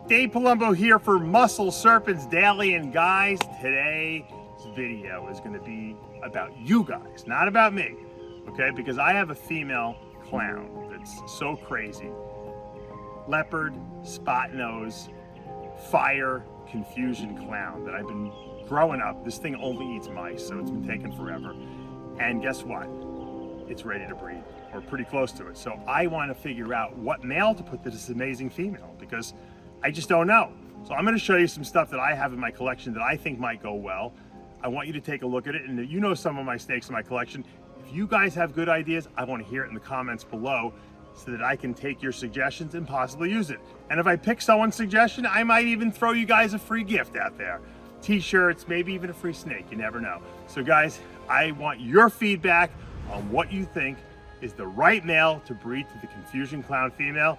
Dave Palumbo here for Muscle Serpents Daily, and guys, today's video is going to be about you guys, not about me, okay? Because I have a female clown that's so crazy. Leopard, Spotnose, fire, confusion clown that I've been growing up. This thing only eats mice, so it's been taking forever. And guess what? It's ready to breed, or pretty close to it. So I want to figure out what male to put to this amazing female, because I just don't know. So I'm going to show you some stuff that I have in my collection that I think might go well. I want you to take a look at it, and you know some of my snakes in my collection. If you guys have good ideas, I want to hear it in the comments below so that I can take your suggestions and possibly use it. And if I pick someone's suggestion, I might even throw you guys a free gift out there. T-shirts, maybe even a free snake, you never know. So guys, I want your feedback on what you think is the right male to breed to the confusion clown female.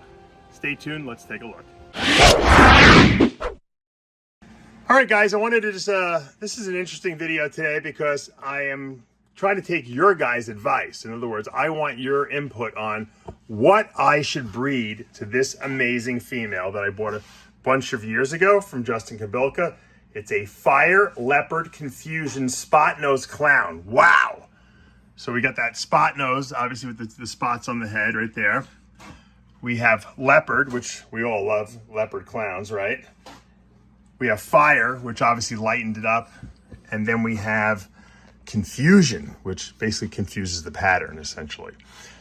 Stay tuned, let's take a look. All right guys, I wanted to just, this is an interesting video today because I am trying to take your guys' advice. In other words, I want your input on what I should breed to this amazing female that I bought a bunch of years ago from Justin Kabilka. It's a fire leopard confusion spot nose clown. Wow. So we got that spot nose, obviously with the spots on the head right there. We have leopard, which we all love leopard clowns, right? We have fire, which obviously lightened it up. And then we have confusion, which basically confuses the pattern, essentially.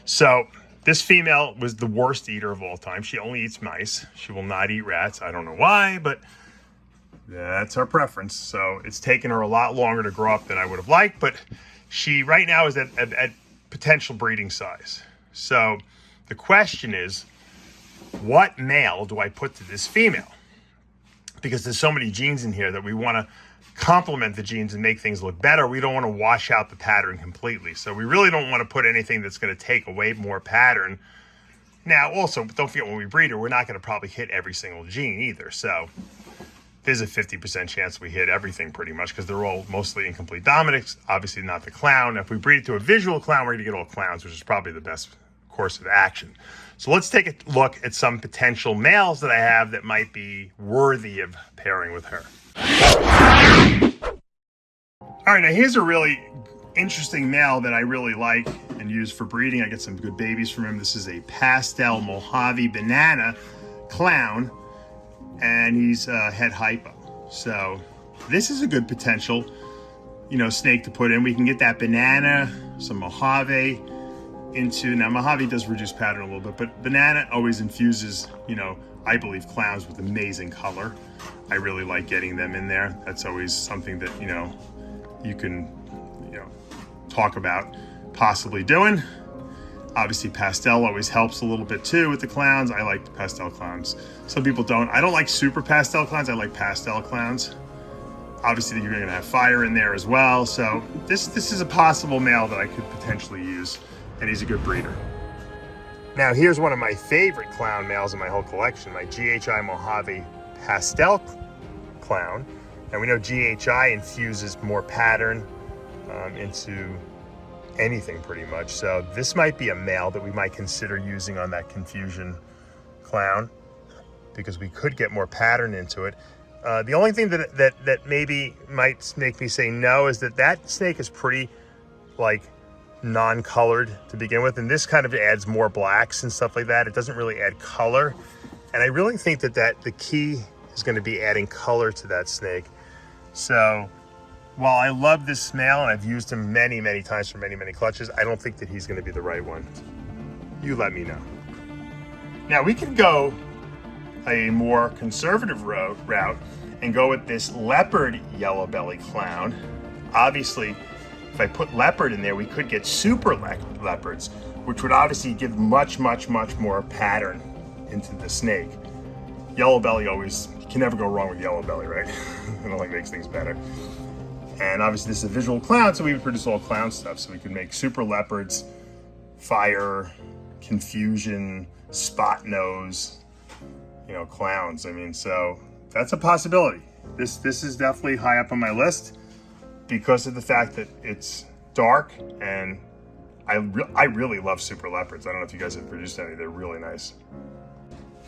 So this female was the worst eater of all time. She only eats mice. She will not eat rats. I don't know why, but that's her preference. So it's taken her a lot longer to grow up than I would have liked, but she right now is at potential breeding size. So the question is, what male do I put to this female? Because there's so many genes in here that we want to complement the genes and make things look better. We don't want to wash out the pattern completely. So we really don't want to put anything that's going to take away more pattern. Now, also, don't forget when we breed her, we're not going to probably hit every single gene either. So there's a 50% chance we hit everything pretty much because they're all mostly incomplete dominants, obviously not the clown. If we breed it to a visual clown, we're going to get all clowns, which is probably the best course of action. So let's take a look at some potential males that I have that might be worthy of pairing with her. All right, now here's a really interesting male that I really like and use for breeding. I get some good babies from him. This is a Pastel Mojave Banana Clown, and he's head hypo. So this is a good potential, snake to put in. We can get that banana, some Mojave into, now Mojave does reduce pattern a little bit, but banana always infuses, I believe clowns with amazing color. I really like getting them in there. That's always something that, you can, talk about possibly doing. Obviously pastel always helps a little bit too with the clowns. I like the pastel clowns. Some people don't. I don't like super pastel clowns. I like pastel clowns. Obviously you're gonna have fire in there as well. So this is a possible male that I could potentially use, and he's a good breeder. Now here's one of my favorite clown males in my whole collection, my GHI Mojave Pastel Clown. And we know GHI infuses more pattern into anything pretty much. So this might be a male that we might consider using on that confusion clown because we could get more pattern into it. The only thing that maybe might make me say no is that snake is pretty like non-colored to begin with, and this kind of adds more blacks and stuff like that. It doesn't really add color, and I really think that the key is going to be adding color to that snake. So while I love this male and I've used him many times for many clutches, I don't think that he's going to be the right one. You let me know. Now we could go a more conservative route and go with this leopard yellow belly clown. Obviously, if I put leopard in there, we could get super leopards, which would obviously give much more pattern into the snake. Yellow belly always, you can never go wrong with yellow belly, right? It only makes things better. And obviously this is a visual clown, so we would produce all clown stuff. So we could make super leopards, fire, confusion, spot nose, clowns. I mean, so that's a possibility. This is definitely high up on my list because of the fact that it's dark, and I really love super leopards. I don't know if you guys have produced any, they're really nice.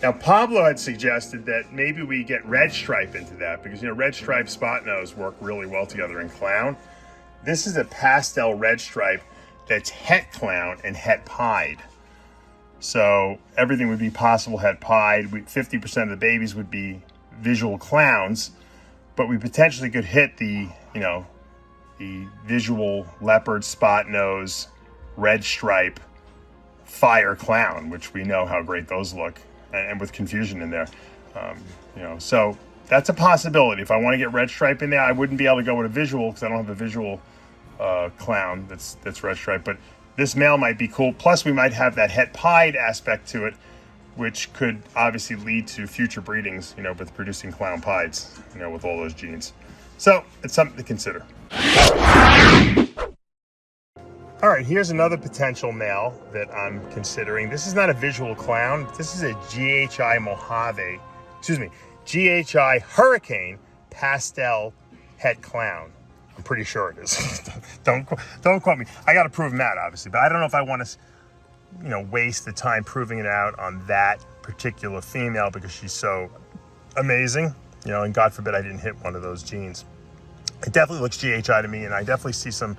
Now, Pablo had suggested that maybe we get red stripe into that because, red stripe Spotnose work really well together in clown. This is a pastel red stripe that's het clown and het pied. So everything would be possible het pied. 50% of the babies would be visual clowns, but we potentially could hit the visual leopard, Spotnose, red stripe, fire clown, which we know how great those look, and with confusion in there. So that's a possibility. If I want to get red stripe in there, I wouldn't be able to go with a visual because I don't have a visual clown that's red stripe, but this male might be cool. Plus we might have that het pied aspect to it, which could obviously lead to future breedings, with producing clown pieds, with all those genes. So it's something to consider. All right, here's another potential male that I'm considering. This is not a visual clown. This is a GHI Hurricane Pastel Het Clown. I'm pretty sure it is. Don't quote me. I got to prove him out, obviously, but I don't know if I want to, waste the time proving it out on that particular female because she's so amazing, and God forbid I didn't hit one of those genes. It definitely looks GHI to me, and I definitely see some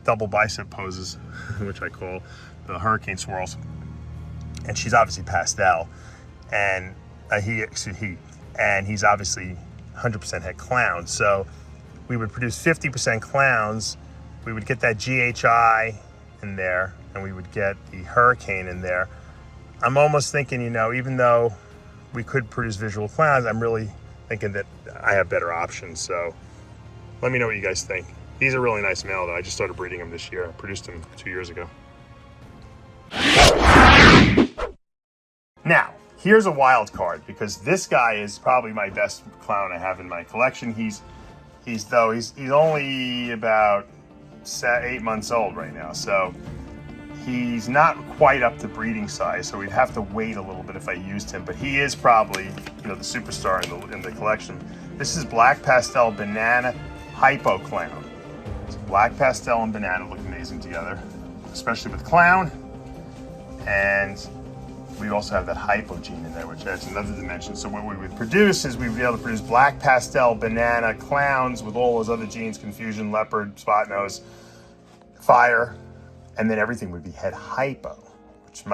double bicep poses, which I call the hurricane swirls. And she's obviously pastel, and he's obviously 100% het clown. So we would produce 50% clowns. We would get that GHI in there, and we would get the hurricane in there. I'm almost thinking, even though we could produce visual clowns, I'm really thinking that I have better options. So let me know what you guys think. He's a really nice male though. I just started breeding him this year. I produced him 2 years ago. Now, here's a wild card because this guy is probably my best clown I have in my collection. He's only about 8 months old right now, so he's not quite up to breeding size. So we'd have to wait a little bit if I used him, but he is probably the superstar in the collection. This is Black Pastel Banana Hypo Clown. Black pastel and banana look amazing together, especially with clown. And we also have that hypo gene in there, which adds another dimension. So what we would produce is we'd be able to produce black pastel banana clowns with all those other genes, confusion, leopard, Spotnose, fire, and then everything would be het hypo, which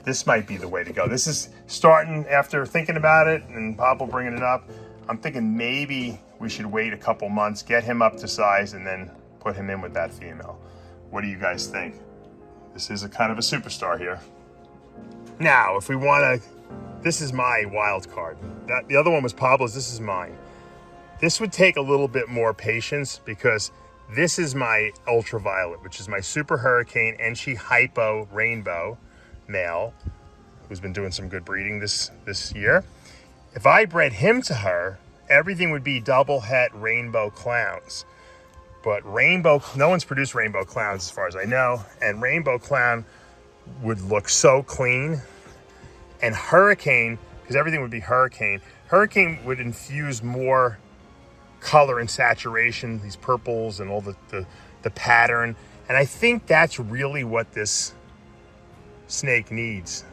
this might be the way to go. This is starting after thinking about it and Papa bringing it up. I'm thinking maybe we should wait a couple months, get him up to size, and then put him in with that female. What do you guys think? This is a kind of a superstar here. Now, if we want to, this is my wild card. The other one was Pablo's, this is mine. This would take a little bit more patience because this is my ultraviolet, which is my super hurricane Enchi hypo rainbow male, who's been doing some good breeding this year. If I bred him to her, everything would be double het rainbow clowns. But no one's produced rainbow clowns as far as I know, and rainbow clown would look so clean. And hurricane, because everything would be hurricane would infuse more color and saturation, these purples and all the pattern. And I think that's really what this snake needs.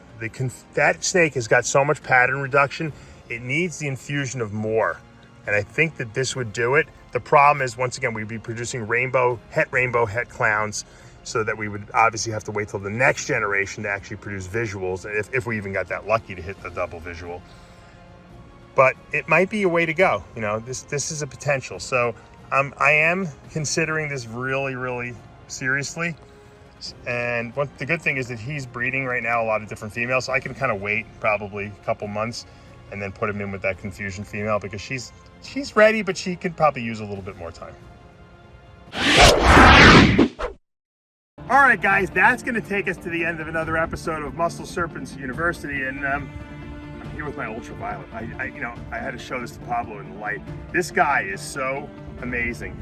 That snake has got so much pattern reduction, it needs the infusion of more. And I think that this would do it. The problem is, once again, we'd be producing rainbow het clowns, so that we would obviously have to wait till the next generation to actually produce visuals, if we even got that lucky to hit the double visual. But it might be a way to go. This is a potential. So I am considering this really, really seriously. And the good thing is that he's breeding right now a lot of different females, so I can kind of wait probably a couple months and then put him in with that confusion female because she's ready, but she could probably use a little bit more time. All right, guys, that's going to take us to the end of another episode of Muscle Serpents University, and I'm here with my ultraviolet. I had to show this to Pablo in the light. This guy is so amazing.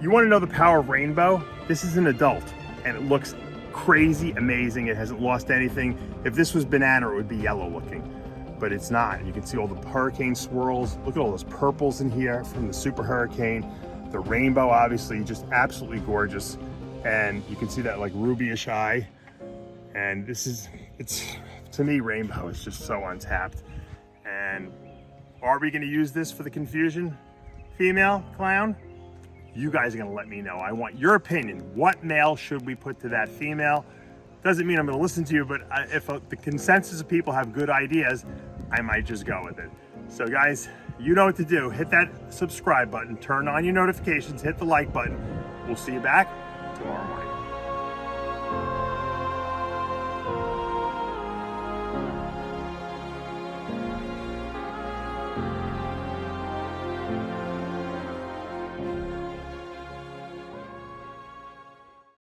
You want to know the power of rainbow? This is an adult, and it looks crazy amazing. It hasn't lost anything. If this was banana, it would be yellow looking, but it's not. You can see all the hurricane swirls. Look at all those purples in here from the super hurricane. The rainbow, obviously, just absolutely gorgeous. And you can see that like rubyish eye. And it's To me, rainbow is just so untapped. And are we gonna use this for the confusion female clown? You guys are gonna let me know. I want your opinion. What male should we put to that female? Doesn't mean I'm gonna listen to you, but if the consensus of people have good ideas, I might just go with it. So guys, you know what to do. Hit that subscribe button, turn on your notifications, hit the like button. We'll see you back tomorrow morning.